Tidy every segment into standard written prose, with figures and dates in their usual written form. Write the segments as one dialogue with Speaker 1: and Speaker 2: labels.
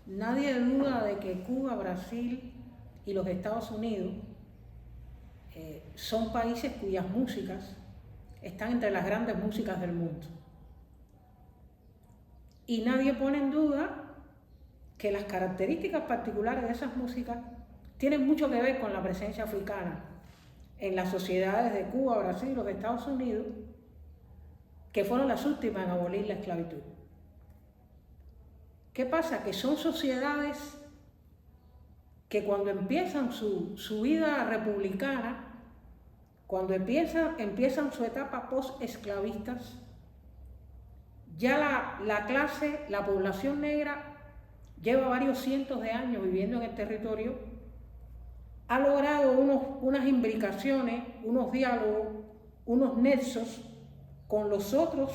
Speaker 1: Nadie duda de que Cuba, Brasil y los Estados Unidos son países cuyas músicas están entre las grandes músicas del mundo. Y nadie pone en duda que las características particulares de esas músicas tienen mucho que ver con la presencia africana en las sociedades de Cuba, Brasil y los Estados Unidos, que fueron las últimas en abolir la esclavitud. ¿Qué pasa? Que son sociedades que cuando empiezan su vida republicana, cuando empiezan su etapa post-esclavistas, ya la clase, la población negra, lleva varios cientos de años viviendo en el territorio, ha logrado unas imbricaciones, unos diálogos, unos nexos con los otros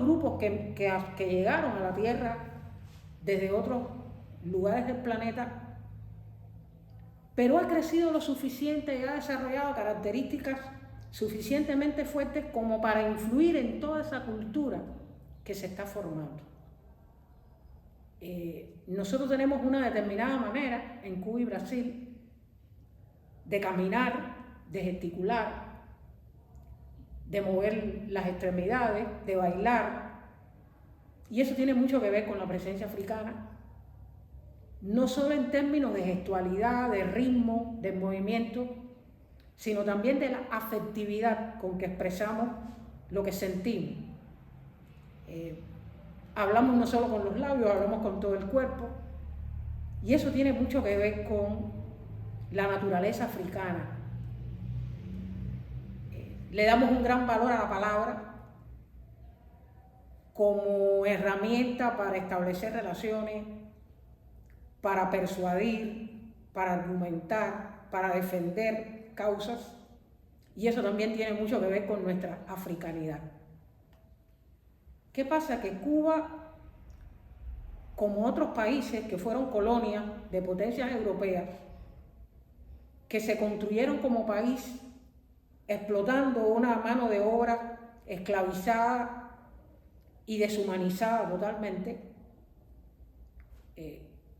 Speaker 1: grupos que llegaron a la Tierra desde otros lugares del planeta, pero ha crecido lo suficiente y ha desarrollado características suficientemente fuertes como para influir en toda esa cultura que se está formando. Nosotros tenemos una determinada manera en Cuba y Brasil de caminar, de gesticular, de mover las extremidades, de bailar, y eso tiene mucho que ver con la presencia africana, no solo en términos de gestualidad, de ritmo, de movimiento, sino también de la afectividad con que expresamos lo que sentimos. Hablamos no solo con los labios, hablamos con todo el cuerpo, y eso tiene mucho que ver con la naturaleza africana. Le damos un gran valor a la palabra como herramienta para establecer relaciones, para persuadir, para argumentar, para defender causas, y eso también tiene mucho que ver con nuestra africanidad. ¿Qué pasa? Que Cuba, como otros países que fueron colonias de potencias europeas, que se construyeron como país explotando una mano de obra esclavizada y deshumanizada totalmente,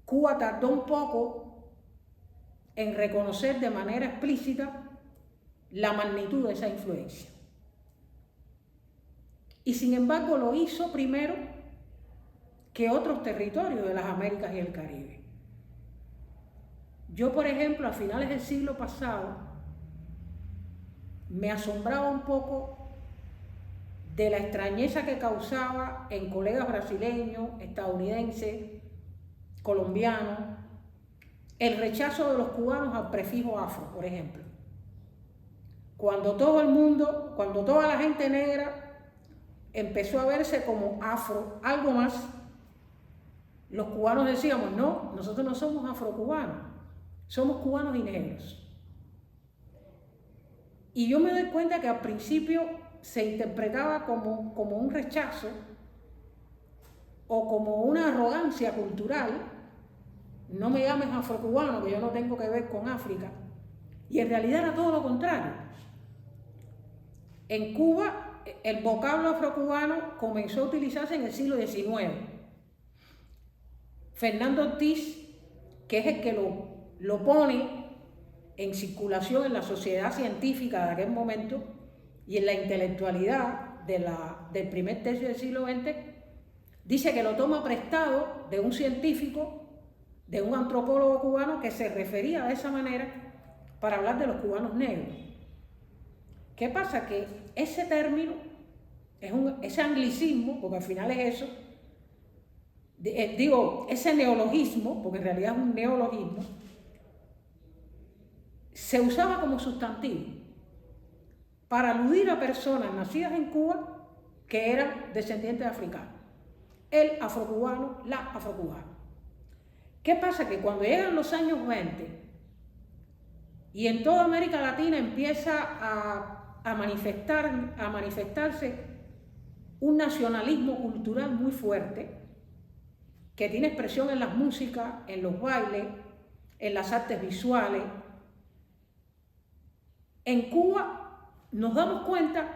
Speaker 1: Cuba tardó un poco en reconocer de manera explícita la magnitud de esa influencia. Y sin embargo lo hizo primero que otros territorios de las Américas y el Caribe. Yo, por ejemplo, a finales del siglo pasado, me asombraba un poco de la extrañeza que causaba en colegas brasileños, estadounidenses, colombianos, el rechazo de los cubanos al prefijo afro, por ejemplo. Cuando todo el mundo, cuando toda la gente negra empezó a verse como afro, algo más, los cubanos decíamos, no, nosotros no somos afrocubanos, somos cubanos y negros. Y yo me doy cuenta que al principio se interpretaba como un rechazo o como una arrogancia cultural. No me llames afrocubano, que yo no tengo que ver con África. Y en realidad era todo lo contrario. En Cuba, el vocablo afrocubano comenzó a utilizarse en el siglo XIX. Fernando Ortiz, que es el que lo pone en circulación en la sociedad científica de aquel momento y en la intelectualidad del primer tercio del siglo XX, dice que lo toma prestado de un científico, de un antropólogo cubano que se refería de esa manera para hablar de los cubanos negros. ¿Qué pasa? Que ese término, ese anglicismo, porque al final es eso, ese neologismo, porque en realidad es un neologismo, se usaba como sustantivo para aludir a personas nacidas en Cuba que eran descendientes de africanos. El afrocubano, la afrocubana. ¿Qué pasa? Que cuando llegan los años 20 y en toda América Latina empieza a manifestarse un nacionalismo cultural muy fuerte que tiene expresión en las músicas, en los bailes, en las artes visuales. En Cuba nos damos cuenta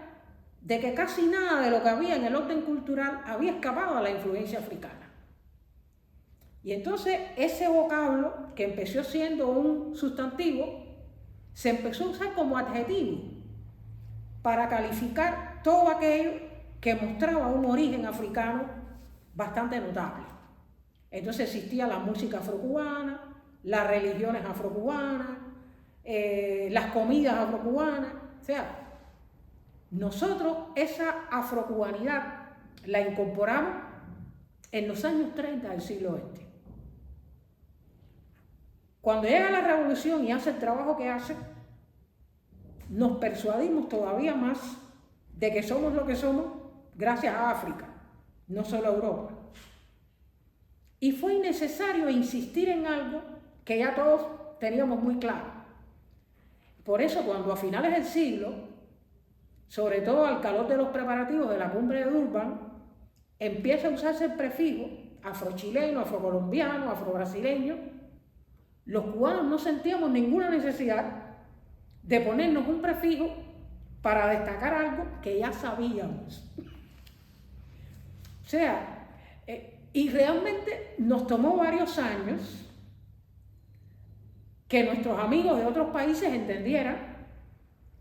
Speaker 1: de que casi nada de lo que había en el orden cultural había escapado a la influencia africana. Y entonces ese vocablo, que empezó siendo un sustantivo, se empezó a usar como adjetivo para calificar todo aquello que mostraba un origen africano bastante notable. Entonces existía la música afrocubana, las religiones afrocubanas, las comidas afrocubanas. O sea, nosotros esa afrocubanidad la incorporamos en los años 30 del siglo XX. Cuando llega la revolución y hace el trabajo que hace, nos persuadimos todavía más de que somos lo que somos gracias a África, no solo a Europa. Y fue innecesario insistir en algo que ya todos teníamos muy claro. Por eso, cuando a finales del siglo, sobre todo al calor de los preparativos de la cumbre de Durban, empieza a usarse el prefijo afrochileno, afrocolombiano, afrobrasileño, los cubanos no sentíamos ninguna necesidad de ponernos un prefijo para destacar algo que ya sabíamos. O sea, y realmente nos tomó varios años que nuestros amigos de otros países entendieran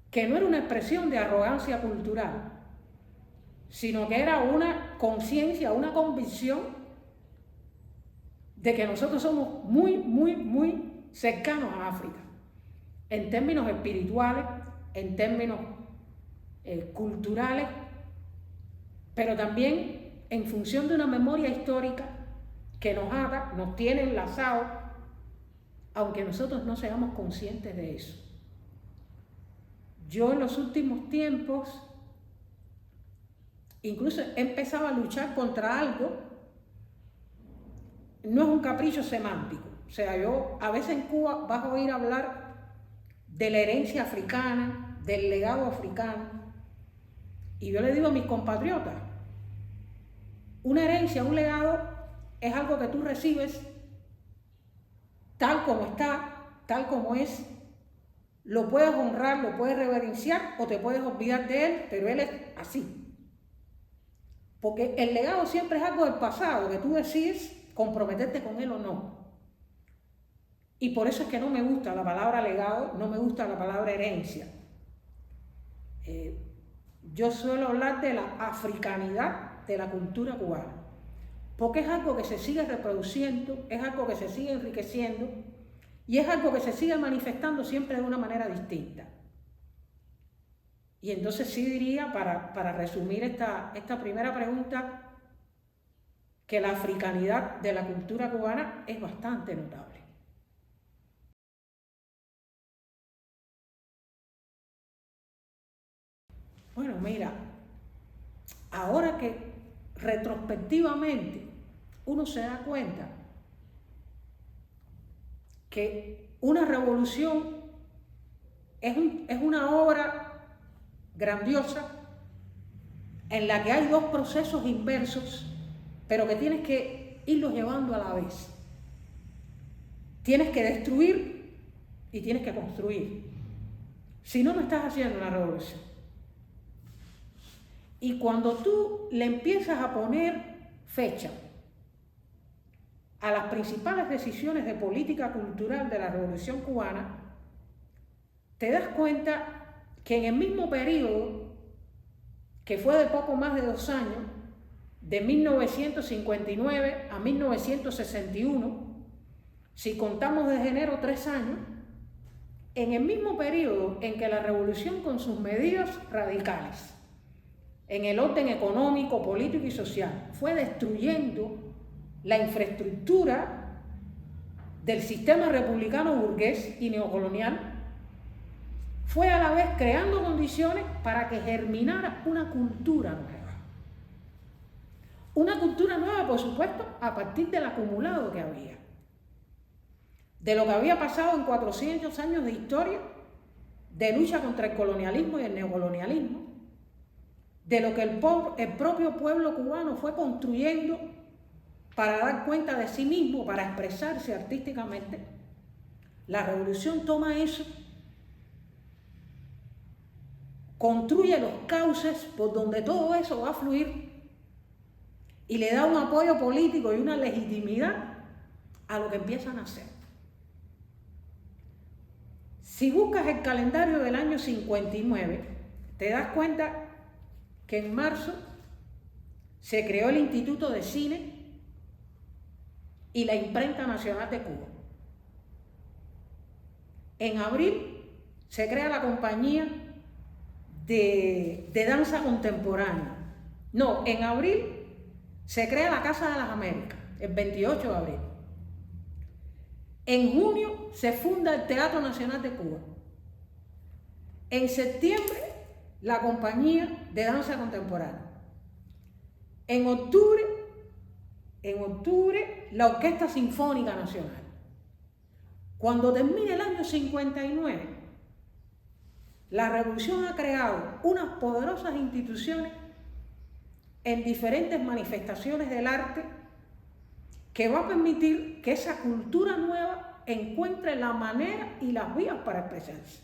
Speaker 1: que no era una expresión de arrogancia cultural, sino que era una conciencia, una convicción de que nosotros somos muy cercanos a África, en términos espirituales, en términos culturales, pero también en función de una memoria histórica que nos ata, nos tiene enlazados, aunque nosotros no seamos conscientes de eso. Yo en los últimos tiempos incluso he empezado a luchar contra algo. No es un capricho semántico. O sea, yo a veces en Cuba vas a oír hablar de la herencia africana, del legado africano. Y yo le digo a mis compatriotas, una herencia, un legado, es algo que tú recibes tal como está, tal como es. Lo puedes honrar, lo puedes reverenciar o te puedes olvidar de él, pero él es así. Porque el legado siempre es algo del pasado, que tú decides comprometerte con él o no. Y por eso es que no me gusta la palabra legado, no me gusta la palabra herencia. Yo suelo hablar de la africanidad de la cultura cubana, porque es algo que se sigue reproduciendo, es algo que se sigue enriqueciendo y es algo que se sigue manifestando siempre de una manera distinta. Y entonces sí diría, para resumir esta primera pregunta, que la africanidad de la cultura cubana es bastante notable. Bueno, mira, ahora que retrospectivamente uno se da cuenta que una revolución es una obra grandiosa en la que hay dos procesos inversos, pero que tienes que irlos llevando a la vez. Tienes que destruir y tienes que construir. Si no, no estás haciendo una revolución. Y cuando tú le empiezas a poner fecha a las principales decisiones de política cultural de la Revolución Cubana, te das cuenta que en el mismo periodo, que fue de poco más de 2 años, de 1959 a 1961, si contamos desde enero 3 años, en el mismo periodo en que la revolución con sus medidas radicales, en el orden económico, político y social, fue destruyendo la infraestructura del sistema republicano burgués y neocolonial, fue a la vez creando condiciones para que germinara una cultura nueva. Una cultura nueva, por supuesto, a partir del acumulado que había. De lo que había pasado en 400 años de historia, de lucha contra el colonialismo y el neocolonialismo, de lo que el propio pueblo cubano fue construyendo para dar cuenta de sí mismo, para expresarse artísticamente. La revolución toma eso, construye los cauces por donde todo eso va a fluir y le da un apoyo político y una legitimidad a lo que empiezan a hacer. Si buscas el calendario del año 59, te das cuenta que en marzo se creó el Instituto de Cine y la Imprenta Nacional de Cuba. En abril se crea la compañía de danza contemporánea. No, en abril se crea la Casa de las Américas, el 28 de abril. En junio se funda el Teatro Nacional de Cuba. En septiembre, la Compañía de Danza Contemporánea. En octubre, la Orquesta Sinfónica Nacional. Cuando termine el año 59, la revolución ha creado unas poderosas instituciones en diferentes manifestaciones del arte que va a permitir que esa cultura nueva encuentre la manera y las vías para expresarse.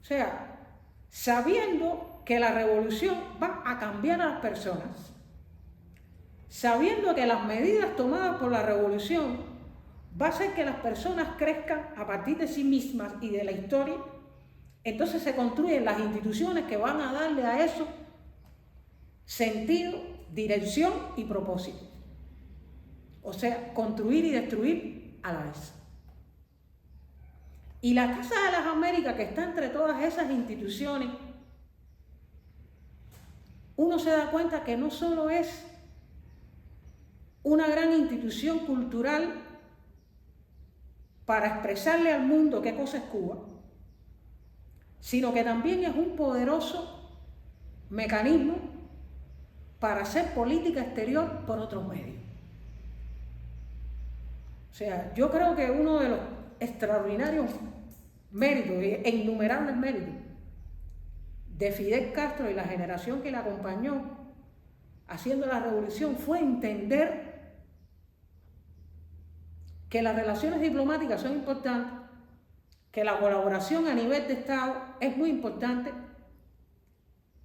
Speaker 1: O sea, sabiendo que la revolución va a cambiar a las personas, sabiendo que las medidas tomadas por la revolución va a hacer que las personas crezcan a partir de sí mismas y de la historia, entonces se construyen las instituciones que van a darle a eso sentido, dirección y propósito. O sea, construir y destruir a la vez. Y la Casa de las Américas, que está entre todas esas instituciones, uno se da cuenta que no solo es una gran institución cultural para expresarle al mundo qué cosa es Cuba, sino que también es un poderoso mecanismo para hacer política exterior por otros medios. O sea, yo creo que uno de los extraordinarios méritos e innumerables méritos de Fidel Castro y la generación que le acompañó haciendo la revolución fue entender que las relaciones diplomáticas son importantes, que la colaboración a nivel de Estado es muy importante,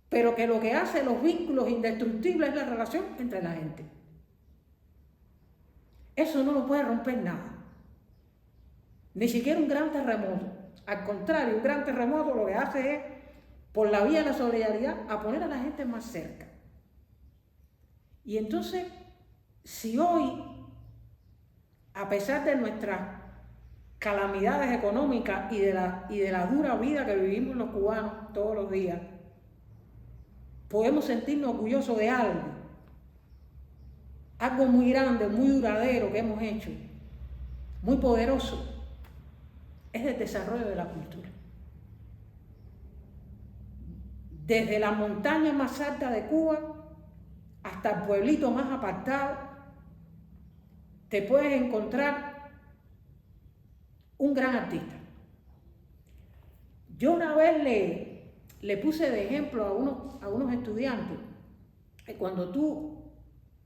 Speaker 1: pero que lo que hace los vínculos indestructibles es la relación entre la gente. Eso no lo puede romper nada, ni siquiera un gran terremoto. Al contrario, un gran terremoto lo que hace es, por la vía de la solidaridad, a poner a la gente más cerca. Y entonces, si hoy, a pesar de nuestras calamidades económicas y de la dura vida que vivimos los cubanos todos los días, podemos sentirnos orgullosos de algo muy grande, muy duradero que hemos hecho, muy poderoso, es el desarrollo de la cultura. Desde la montaña más alta de Cuba hasta el pueblito más apartado, te puedes encontrar un gran artista. Yo una vez le puse de ejemplo a unos estudiantes que cuando tú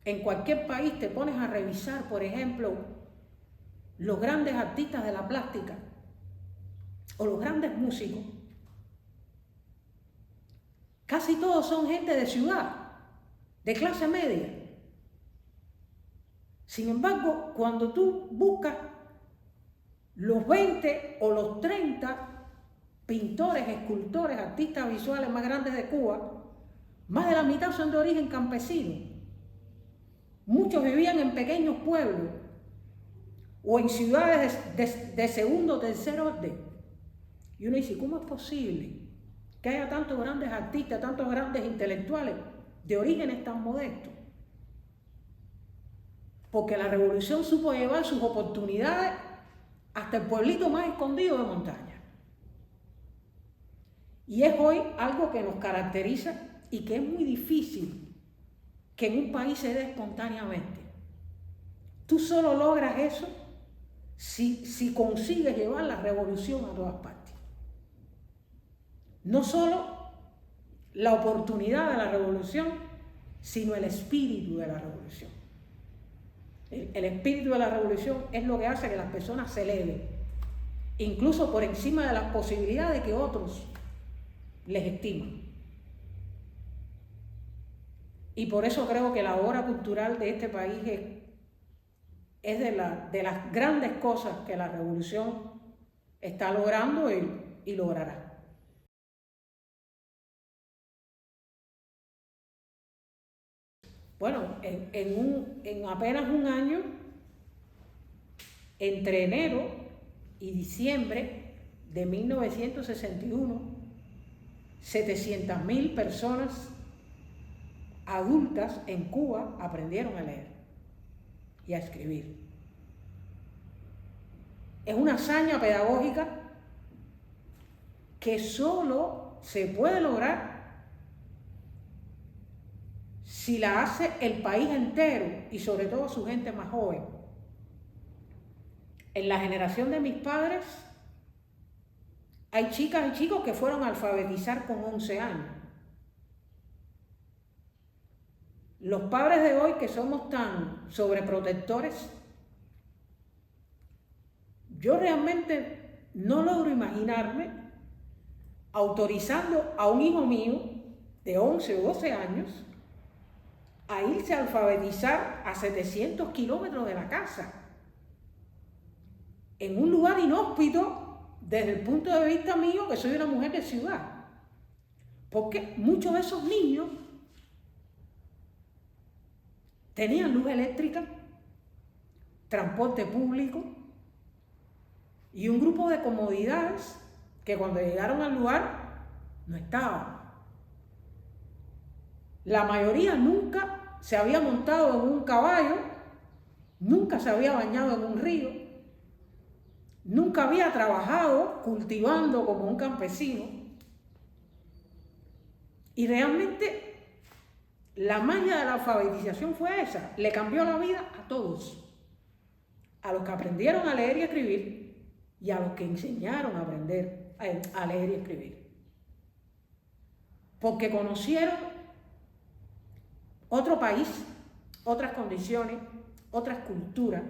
Speaker 1: en cualquier país te pones a revisar, por ejemplo, los grandes artistas de la plástica o los grandes músicos, casi todos son gente de ciudad, de clase media. Sin embargo, cuando tú buscas los 20 o los 30 pintores, escultores, artistas visuales más grandes de Cuba, más de la mitad son de origen campesino. Muchos vivían en pequeños pueblos o en ciudades de segundo o tercer orden. Y uno dice, ¿cómo es posible que haya tantos grandes artistas, tantos grandes intelectuales de orígenes tan modestos? Porque la revolución supo llevar sus oportunidades hasta el pueblito más escondido de montaña. Y es hoy algo que nos caracteriza y que es muy difícil que en un país se dé espontáneamente. Tú solo logras eso si consigues llevar la revolución a todas partes. No solo la oportunidad de la revolución, sino el espíritu de la revolución. El espíritu de la revolución es lo que hace que las personas se eleven, incluso por encima de las posibilidades que otros les estiman. Y por eso creo que la obra cultural de este país es de las grandes cosas que la revolución está logrando y logrará. Bueno, en apenas un año, entre enero y diciembre de 1961, 700.000 personas adultas en Cuba aprendieron a leer y a escribir. Es una hazaña pedagógica que solo se puede lograr si la hace el país entero y sobre todo su gente más joven. En la generación de mis padres hay chicas y chicos que fueron a alfabetizar con 11 años. Los padres de hoy, que somos tan sobreprotectores, yo realmente no logro imaginarme autorizando a un hijo mío de 11 o 12 años a irse a alfabetizar a 700 kilómetros de la casa, en un lugar inhóspito desde el punto de vista mío, que soy una mujer de ciudad. Porque muchos de esos niños tenían luz eléctrica, transporte público y un grupo de comodidades que cuando llegaron al lugar no estaban. La mayoría nunca se había montado en un caballo, nunca se había bañado en un río, nunca había trabajado cultivando como un campesino. Y realmente la magia de la alfabetización fue esa, le cambió la vida a todos, a los que aprendieron a leer y escribir y a los que enseñaron a aprender a leer y escribir. Porque conocieron otro país, otras condiciones, otras culturas,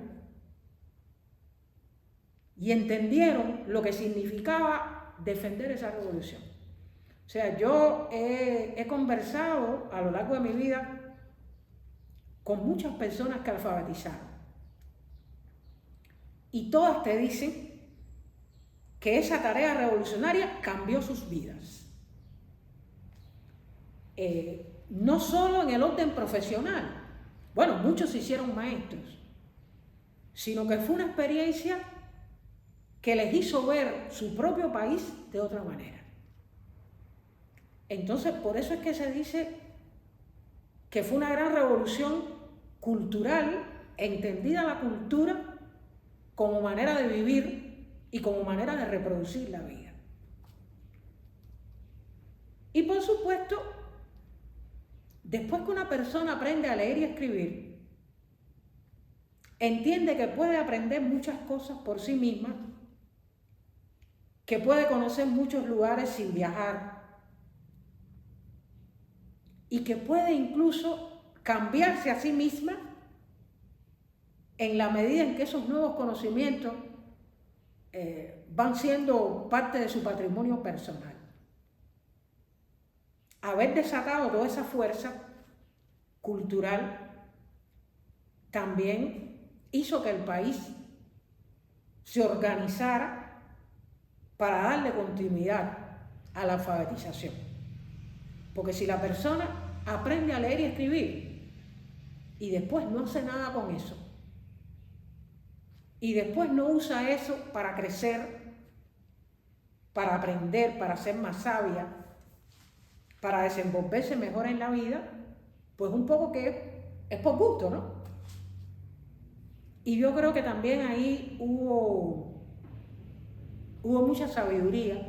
Speaker 1: y entendieron lo que significaba defender esa revolución. O sea, yo he conversado a lo largo de mi vida con muchas personas que alfabetizaron, y todas te dicen que esa tarea revolucionaria cambió sus vidas. No solo en el orden profesional, bueno, muchos se hicieron maestros, sino que fue una experiencia que les hizo ver su propio país de otra manera. Entonces, por eso es que se dice que fue una gran revolución cultural, entendida la cultura como manera de vivir y como manera de reproducir la vida. Y por supuesto, después que una persona aprende a leer y escribir, entiende que puede aprender muchas cosas por sí misma, que puede conocer muchos lugares sin viajar y que puede incluso cambiarse a sí misma en la medida en que esos nuevos conocimientos van siendo parte de su patrimonio personal. Haber desatado toda esa fuerza cultural también hizo que el país se organizara para darle continuidad a la alfabetización. Porque si la persona aprende a leer y escribir y después no hace nada con eso, y después no usa eso para crecer, para aprender, para ser más sabia, para desenvolverse mejor en la vida, pues un poco que es por gusto, ¿no? Y yo creo que también ahí hubo mucha sabiduría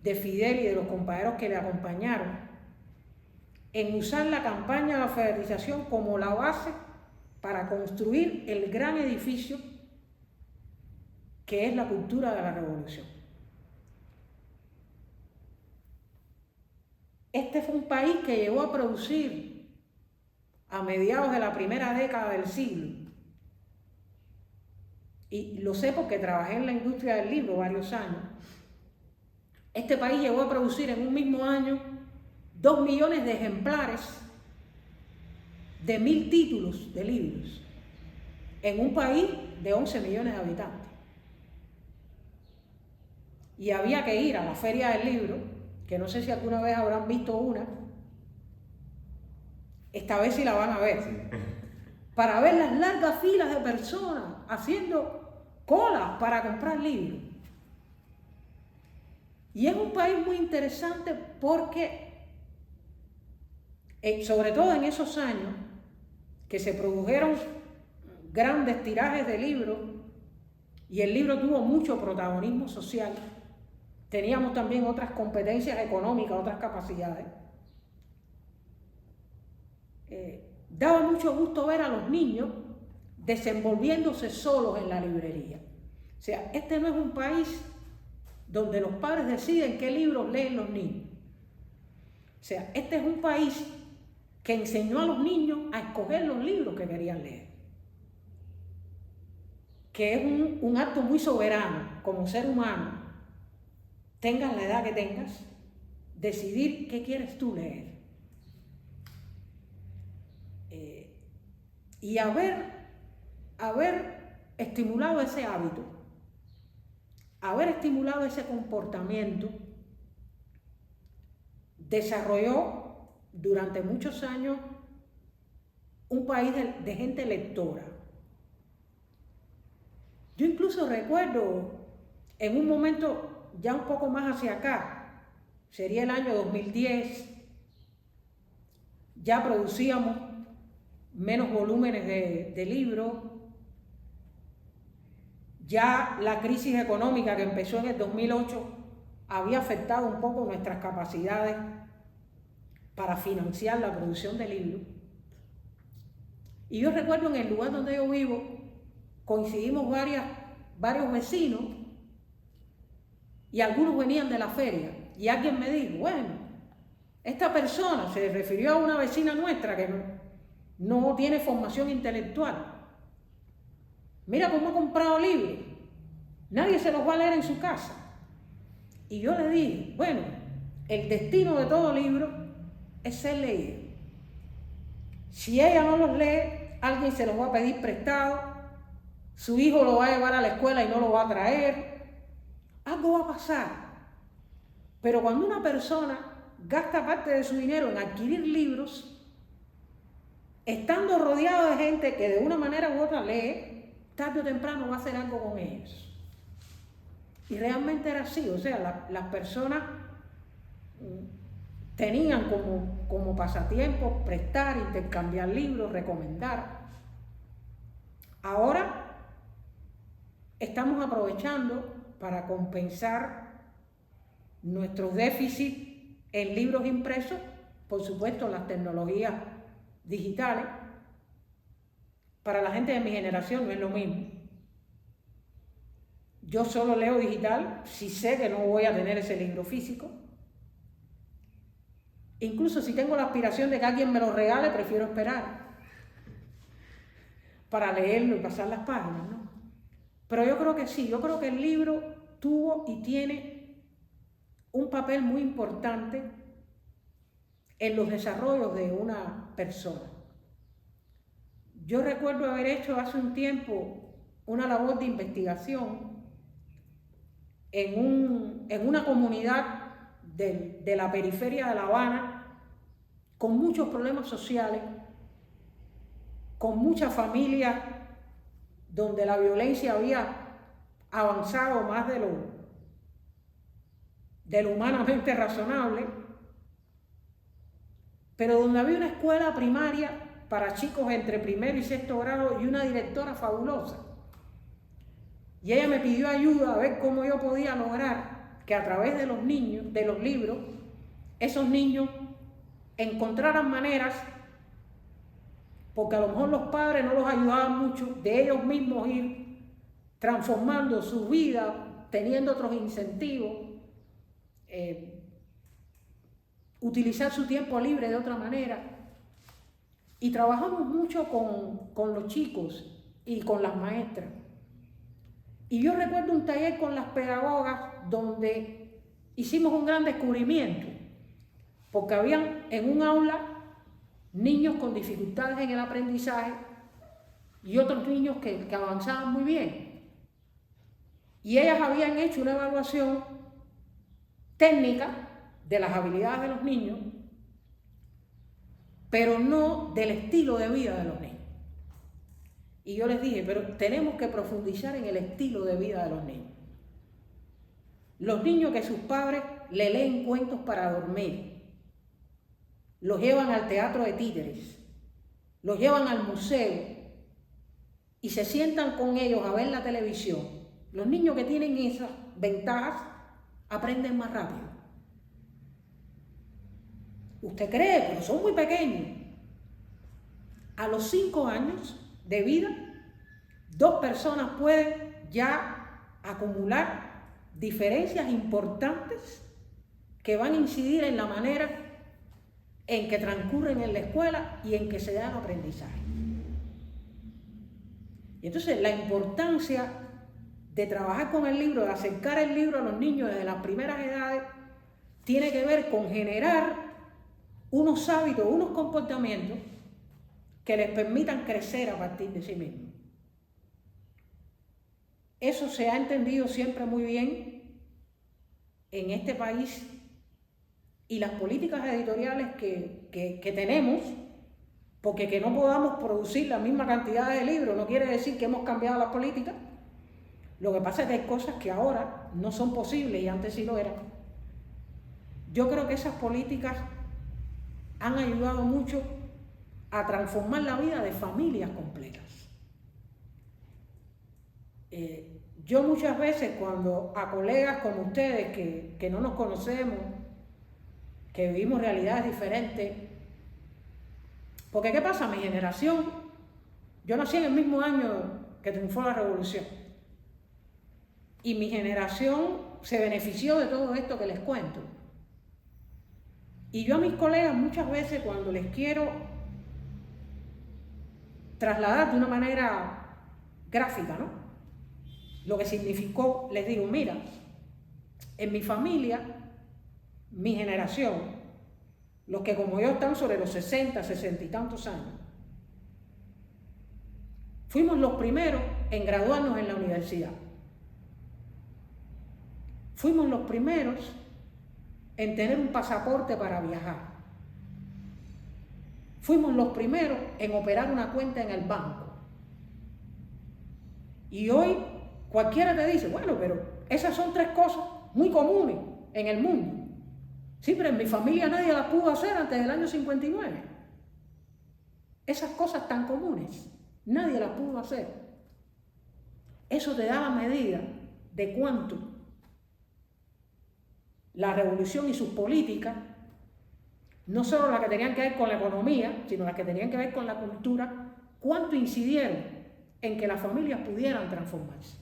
Speaker 1: de Fidel y de los compañeros que le acompañaron en usar la campaña de alfabetización como la base para construir el gran edificio que es la cultura de la revolución. Este fue un país que llegó a producir a mediados de la primera década del siglo, y lo sé porque trabajé en la industria del libro varios años. Este país llegó a producir en un mismo año 2 millones de ejemplares de 1000 títulos de libros. en un país de 11 millones de habitantes. Y había que ir a la Feria del Libro, que no sé si alguna vez habrán visto una, esta vez sí la van a ver, sí, para ver las largas filas de personas haciendo colas para comprar libros. Y es un país muy interesante porque, sobre todo en esos años, que se produjeron grandes tirajes de libros y el libro tuvo mucho protagonismo social, teníamos también otras competencias económicas, otras capacidades. Daba mucho gusto ver a los niños desenvolviéndose solos en la librería. O sea, este no es un país donde los padres deciden qué libros leen los niños. O sea, este es un país que enseñó a los niños a escoger los libros que querían leer. Que es un acto muy soberano como ser humano, tengas la edad que tengas, decidir qué quieres tú leer. Y haber estimulado ese hábito, haber estimulado ese comportamiento, desarrolló durante muchos años un país de gente lectora. Yo incluso recuerdo en un momento ya un poco más hacia acá, sería el año 2010, ya producíamos menos volúmenes de libros, ya la crisis económica que empezó en el 2008 había afectado un poco nuestras capacidades para financiar la producción de libros. Y yo recuerdo en el lugar donde yo vivo, coincidimos varios vecinos y algunos venían de la feria y alguien me dijo, bueno, esta persona se refirió a una vecina nuestra que no tiene formación intelectual. Mira cómo ha comprado libros, nadie se los va a leer en su casa. Y yo le dije, bueno, el destino de todo libro es ser leído. Si ella no los lee, alguien se los va a pedir prestado, su hijo lo va a llevar a la escuela y no lo va a traer, algo va a pasar. Pero cuando una persona gasta parte de su dinero en adquirir libros, estando rodeado de gente que de una manera u otra lee, tarde o temprano va a hacer algo con ellos. Y realmente era así, o sea, las personas tenían como pasatiempo prestar, intercambiar libros, recomendar. Ahora estamos aprovechando para compensar nuestros déficits en libros impresos, por supuesto las tecnologías digitales. Para la gente de mi generación no es lo mismo. Yo solo leo digital si sé que no voy a tener ese libro físico. Incluso si tengo la aspiración de que alguien me lo regale, prefiero esperar para leerlo y pasar las páginas, ¿no? Pero yo creo que sí, yo creo que el libro tuvo y tiene un papel muy importante en los desarrollos de una persona. Yo recuerdo haber hecho hace un tiempo una labor de investigación en una comunidad de la periferia de La Habana con muchos problemas sociales, con muchas familias donde la violencia había avanzado más de lo humanamente razonable, pero donde había una escuela primaria para chicos entre primero y sexto grado y una directora fabulosa. Y ella me pidió ayuda a ver cómo yo podía lograr que a través de los niños, de los libros, esos niños encontraran maneras, porque a lo mejor los padres no los ayudaban mucho, de ellos mismos ir transformando su vida, teniendo otros incentivos, utilizar su tiempo libre de otra manera. Y trabajamos mucho con los chicos y con las maestras. Y yo recuerdo un taller con las pedagogas donde hicimos un gran descubrimiento, porque habían en un aula niños con dificultades en el aprendizaje y otros niños que avanzaban muy bien. Y ellas habían hecho una evaluación técnica de las habilidades de los niños, pero no del estilo de vida de los niños. Y yo les dije, pero tenemos que profundizar en el estilo de vida de los niños. Los niños que sus padres le leen cuentos para dormir, los llevan al teatro de títeres, los llevan al museo y se sientan con ellos a ver la televisión. Los niños que tienen esas ventajas aprenden más rápido. ¿Usted cree? Pero son muy pequeños. A los 5 años de vida, 2 personas pueden ya acumular diferencias importantes que van a incidir en la manera en que transcurren en la escuela y en que se dan aprendizaje. Y entonces la importancia de trabajar con el libro, de acercar el libro a los niños desde las primeras edades, tiene que ver con generar unos hábitos, unos comportamientos que les permitan crecer a partir de sí mismos. Eso se ha entendido siempre muy bien en este país, y las políticas editoriales que tenemos, porque que no podamos producir la misma cantidad de libros no quiere decir que hemos cambiado las políticas. Lo que pasa es que hay cosas que ahora no son posibles y antes sí lo eran. Yo creo que esas políticas han ayudado mucho a transformar la vida de familias completas. Yo muchas veces cuando a colegas como ustedes que no nos conocemos, que vivimos realidades diferentes, porque ¿qué pasa? Mi generación, yo nací en el mismo año que triunfó la revolución, y mi generación se benefició de todo esto que les cuento. Y yo a mis colegas muchas veces cuando les quiero trasladar de una manera gráfica, ¿no?, lo que significó, les digo, mira, en mi familia, mi generación, los que como yo están sobre los 60, 60 y tantos años, fuimos los primeros en graduarnos en la universidad. Fuimos los primeros en tener un pasaporte para viajar. Fuimos los primeros en operar una cuenta en el banco. Y hoy cualquiera te dice, bueno, pero esas son 3 cosas muy comunes en el mundo. Sí, pero en mi familia nadie las pudo hacer antes del año 59. Esas cosas tan comunes, nadie las pudo hacer. Eso te da la medida de cuánto la revolución y sus políticas, no solo las que tenían que ver con la economía, sino las que tenían que ver con la cultura, cuánto incidieron en que las familias pudieran transformarse.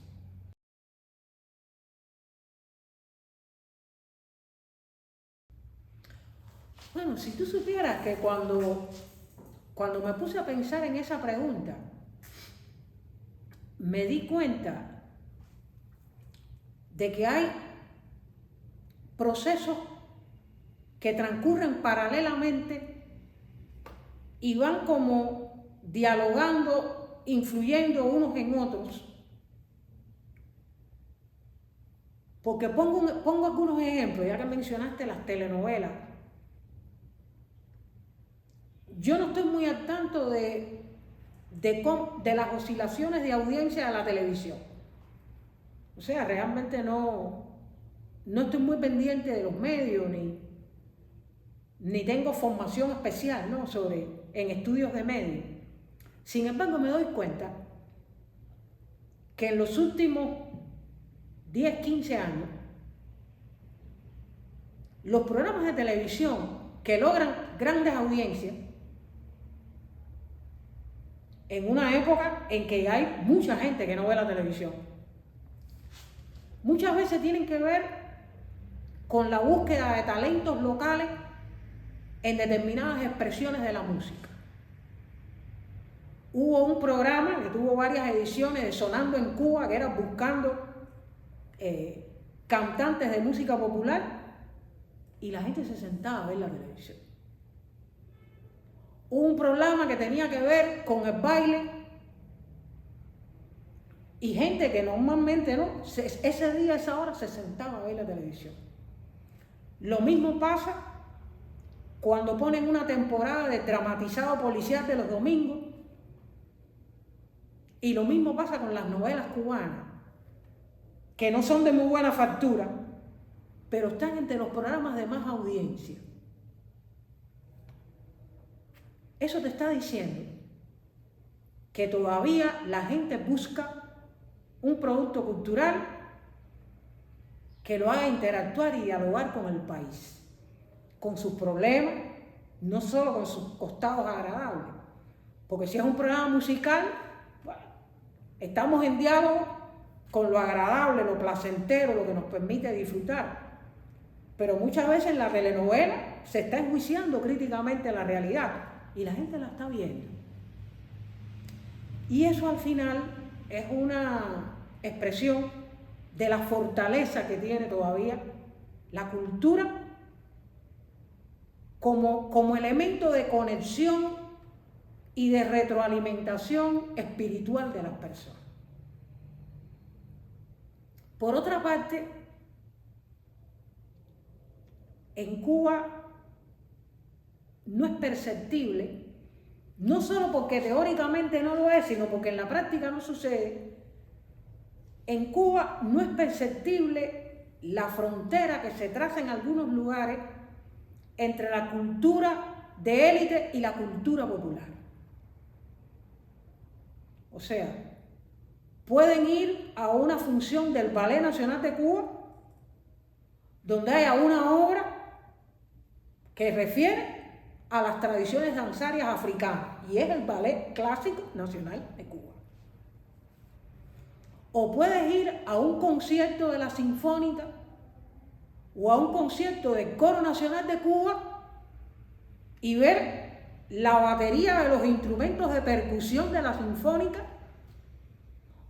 Speaker 1: Bueno, si tú supieras que cuando me puse a pensar en esa pregunta, me di cuenta de que hay procesos que transcurren paralelamente y van como dialogando, influyendo unos en otros. Porque pongo algunos ejemplos, ya que mencionaste las telenovelas. Yo no estoy muy al tanto de las oscilaciones de audiencia de la televisión. O sea, realmente no estoy muy pendiente de los medios, ni tengo formación especial, ¿no?, en estudios de medios. Sin embargo, me doy cuenta que en los últimos 10, 15 años, los programas de televisión que logran grandes audiencias, en una época en que hay mucha gente que no ve la televisión, muchas veces tienen que ver con la búsqueda de talentos locales en determinadas expresiones de la música. Hubo un programa que tuvo varias ediciones de Sonando en Cuba, que era buscando cantantes de música popular, y la gente se sentaba a ver la televisión. Hubo un programa que tenía que ver con el baile Y gente que normalmente no, ese día, a esa hora, se sentaba a ver la televisión. Lo mismo pasa cuando ponen una temporada de dramatizado policial de los domingos. Y lo mismo pasa con las novelas cubanas, que no son de muy buena factura, pero están entre los programas de más audiencia. Eso te está diciendo que todavía la gente busca un producto cultural que lo haga interactuar y dialogar con el país, con sus problemas, no solo con sus costados agradables. Porque si es un programa musical, bueno, estamos en diálogo con lo agradable, lo placentero, lo que nos permite disfrutar. Pero muchas veces la telenovela se está enjuiciando críticamente la realidad y la gente la está viendo. Y eso al final es una expresión de la fortaleza que tiene todavía la cultura como elemento de conexión y de retroalimentación espiritual de las personas. Por otra parte, en Cuba no es perceptible, no solo porque teóricamente no lo es, sino porque en la práctica no sucede. En Cuba no es perceptible la frontera que se traza en algunos lugares entre la cultura de élite y la cultura popular. O sea, pueden ir a una función del Ballet Nacional de Cuba donde haya una obra que refiere a las tradiciones danzarias africanas, y es el Ballet Clásico Nacional de Cuba. O puedes ir a un concierto de la Sinfónica o a un concierto del Coro Nacional de Cuba y ver la batería de los instrumentos de percusión de la Sinfónica,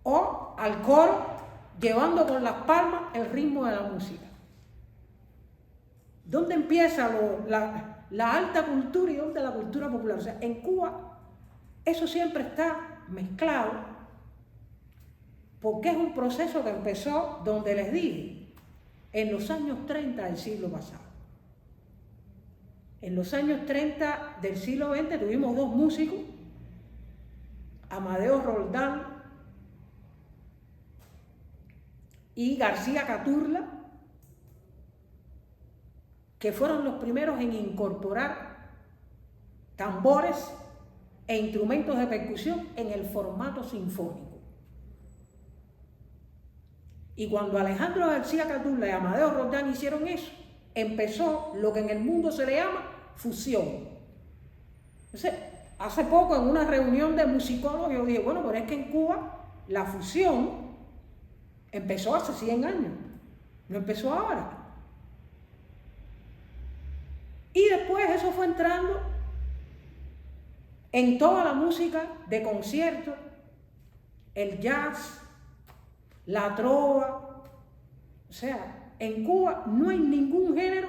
Speaker 1: o al coro llevando con las palmas el ritmo de la música. ¿Dónde empieza la alta cultura y dónde la cultura popular? O sea, en Cuba eso siempre está mezclado, porque es un proceso que empezó, donde les dije, en los años 30 del siglo pasado. En los años 30 del siglo XX tuvimos dos músicos, Amadeo Roldán y García Caturla, que fueron los primeros en incorporar tambores e instrumentos de percusión en el formato sinfónico. Y cuando Alejandro García Caturla y Amadeo Roldán hicieron eso, empezó lo que en el mundo se le llama fusión. Entonces, hace poco en una reunión de musicólogos yo dije, bueno, pero es que en Cuba la fusión empezó hace 100 años, no empezó ahora. Y después eso fue entrando en toda la música de concierto, el jazz, la trova. O sea, en Cuba no hay ningún género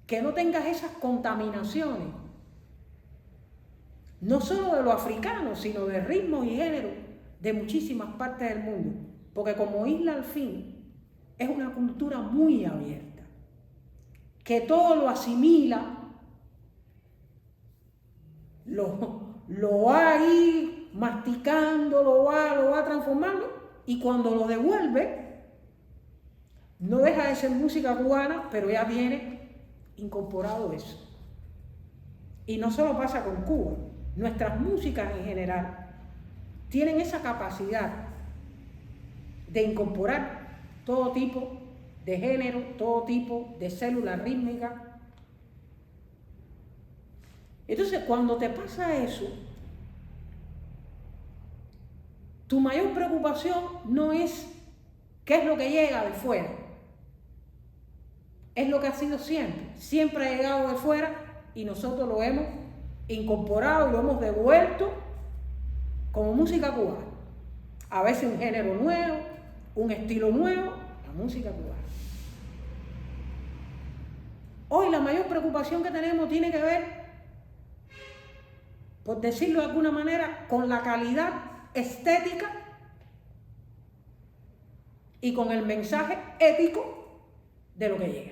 Speaker 1: que no tenga esas contaminaciones, no solo de lo africano, sino de ritmos y géneros de muchísimas partes del mundo, porque como isla al fin es una cultura muy abierta, que todo lo asimila, lo va ahí masticando, lo va transformando, y cuando lo devuelve, no deja de ser música cubana, pero ya tiene incorporado eso. Y no solo pasa con Cuba, nuestras músicas en general tienen esa capacidad de incorporar todo tipo de género, todo tipo de células rítmicas. Entonces, cuando te pasa eso, tu mayor preocupación no es qué es lo que llega de fuera, es lo que ha sido siempre. Siempre ha llegado de fuera y nosotros lo hemos incorporado y lo hemos devuelto como música cubana. A veces un género nuevo, un estilo nuevo, la música cubana. Hoy la mayor preocupación que tenemos tiene que ver, por decirlo de alguna manera, con la calidad estética y con el mensaje ético de lo que llega.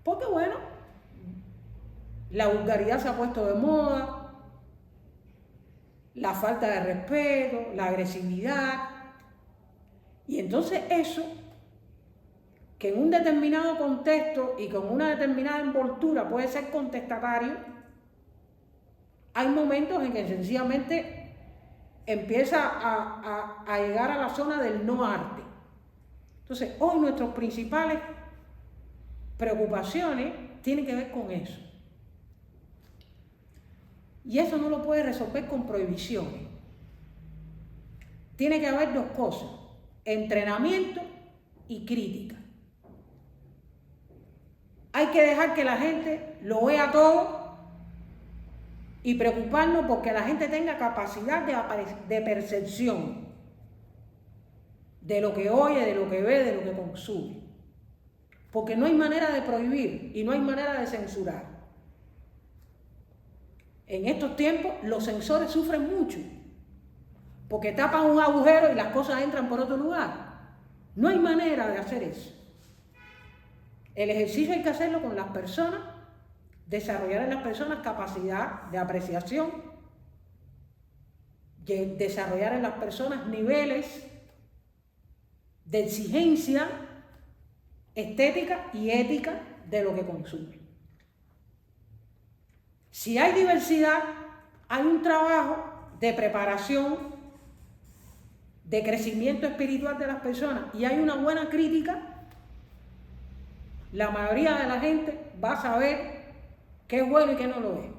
Speaker 1: Porque bueno, la vulgaridad se ha puesto de moda, la falta de respeto, la agresividad, y entonces eso, que en un determinado contexto y con una determinada envoltura puede ser contestatario, hay momentos en que sencillamente empieza a llegar a la zona del no arte. Entonces, hoy nuestras principales preocupaciones tienen que ver con eso. Y eso no lo puede resolver con prohibiciones. Tiene que haber dos cosas: entrenamiento y crítica. Hay que dejar que la gente lo vea todo y preocuparnos porque la gente tenga capacidad de percepción de lo que oye, de lo que ve, de lo que consume. Porque no hay manera de prohibir y no hay manera de censurar. En estos tiempos los censores sufren mucho porque tapan un agujero y las cosas entran por otro lugar. No hay manera de hacer eso. El ejercicio hay que hacerlo con las personas, desarrollar en las personas capacidad de apreciación, desarrollar en las personas niveles de exigencia estética y ética de lo que consumen. Si hay diversidad, hay un trabajo de preparación, de crecimiento espiritual de las personas y hay una buena crítica, la mayoría de la gente va a saber qué es bueno y qué no lo es.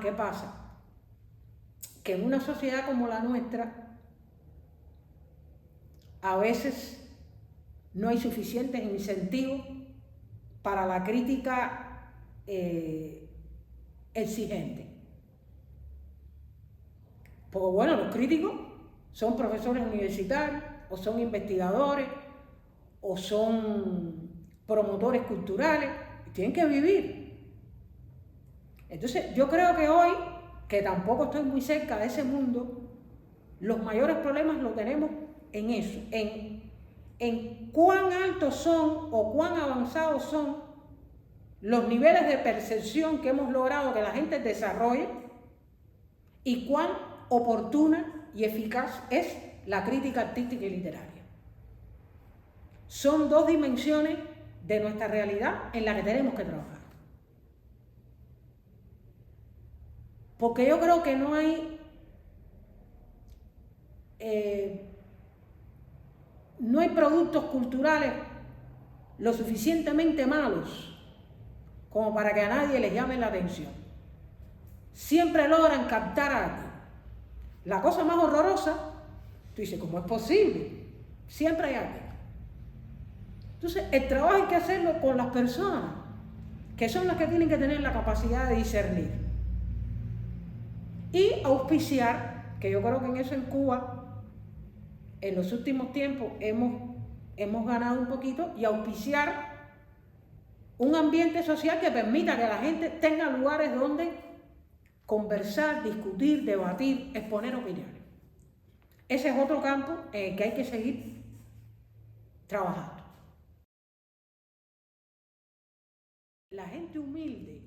Speaker 1: ¿Qué pasa? Que en una sociedad como la nuestra, a veces no hay suficientes incentivos para la crítica exigente. Porque bueno, los críticos son profesores universitarios, o son investigadores, o son promotores culturales, y tienen que vivir. Entonces yo creo que hoy, que tampoco estoy muy cerca de ese mundo, los mayores problemas los tenemos en eso, en cuán altos son o cuán avanzados son los niveles de percepción que hemos logrado que la gente desarrolle y cuán oportuna y eficaz es la crítica artística y literaria. Son dos dimensiones de nuestra realidad en las que tenemos que trabajar. Porque yo creo que no hay productos culturales lo suficientemente malos como para que a nadie les llame la atención. Siempre logran captar a alguien. La cosa más horrorosa, tú dices, ¿cómo es posible? Siempre hay alguien. Entonces, el trabajo hay que hacerlo con las personas, que son las que tienen que tener la capacidad de discernir. Y auspiciar, que yo creo que en eso en Cuba, en los últimos tiempos hemos ganado un poquito, y auspiciar un ambiente social que permita que la gente tenga lugares donde conversar, discutir, debatir, exponer opiniones. Ese es otro campo en el que hay que seguir trabajando. La gente humilde,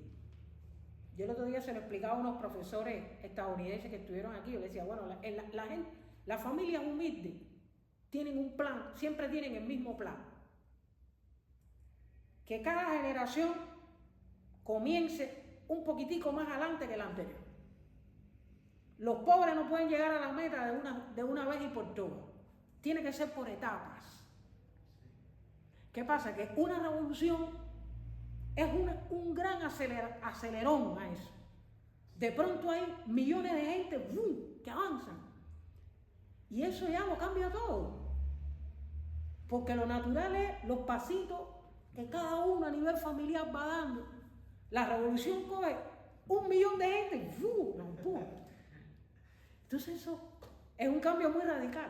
Speaker 1: yo el otro día se lo explicaba a unos profesores estadounidenses que estuvieron aquí, yo les decía, bueno, las familias humildes tienen un plan, siempre tienen el mismo plan. Que cada generación comience un poquitico más adelante que la anterior. Los pobres no pueden llegar a la meta de una vez y por todas. Tiene que ser por etapas. ¿Qué pasa? Que una revolución es un gran acelerón a eso. De pronto hay millones de gente que avanzan. Y eso ya lo cambia todo. Porque lo natural es los pasitos que cada uno a nivel familiar va dando. La revolución coge 1 millón de gente y lo empuja. Entonces eso es un cambio muy radical.